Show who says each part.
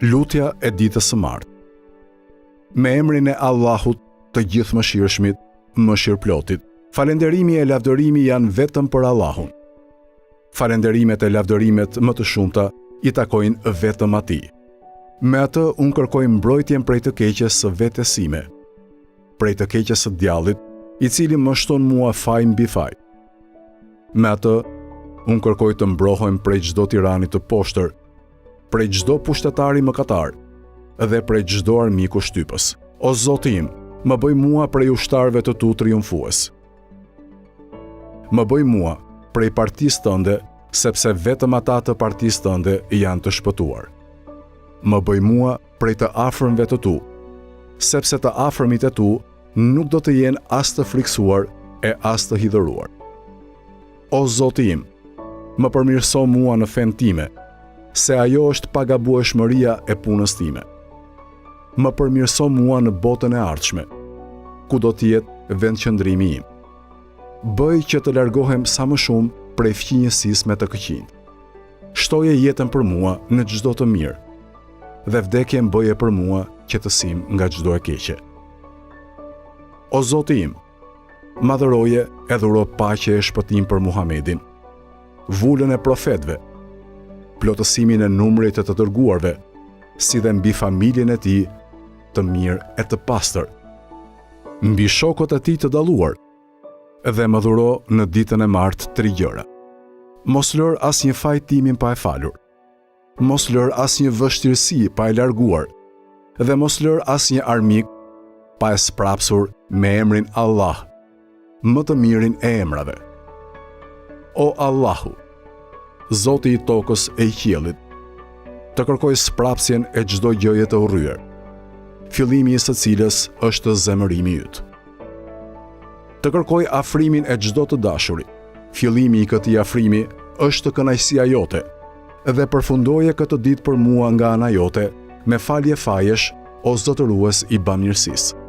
Speaker 1: Lutja e ditës së martë. Me emrin e Allahut, të gjithë mëshirshmit, mëshirëplotit, falënderimi e lavdërimi janë vetëm për Allahun. Falënderimet e lavdërimet më të shumta i takojnë vetëm Atij. Me atë unë kërkoj mbrojtjen prej të keqes së vetes sime, prej të keqes së djallit, i cili më shton mua faj mbi faj. Me atë unë kërkoj të mbrohem prej çdo tirani të poshtër, prej çdo pushtetari mëkatar dhe prej çdo armiku shtypës. O Zoti im, më bëj mua prej ushtarëve të tu triumfues. Më bëj mua prej partisë tënde, sepse vetëm ata të partisë tënde janë të shpëtuar. Më bëj mua prej të afërmve të tu, sepse të afërmit e tu nuk do të jenë as të friksuar e as të hidhëruar. O Zoti im, më përmirëso mua në fen time, se ajo është pagabueshmëria e punës time. Më përmirëso mua në botën e ardhshme, ku do të jetë vendqëndrimi im. Bëj që të largohem sa më shumë prej fqinjësisë me të këqijt. Shtoje jetën për mua në çdo të mirë, dhe vdekjen bëje për mua që të sim nga çdo e keqe. O Zoti im, madhëroje e dhuro paqe e shpëtim për Muhamedin, vullën e profetëve, plotësimin e numrit të dërguarve, si dhe mbi familjen e tij të mirë e të pastër, mbi shokët e tij të dalluar, dhe më dhuro në ditën e martë 3 gjëra. Mos lër asnjë faj timin pa e falur, mos lër asnjë vështirësi pa e larguar, dhe mos lër asnjë armik pa e sprapsur me emrin Allah, më të mirin e emrave. O Allahu, Zoti i tokës e i qiellit, të kërkoj sprapsjen e çdo gjëje të urryer, fillimi i së cilës është zemërimi yt. Të kërkoj afrimin e çdo të dashurit, fillimi i këtij afrimi është kënaqësia jote, dhe përfundoje këtë ditë për mua nga ana jote me falje fajesh, o zotërues i bamirësisë.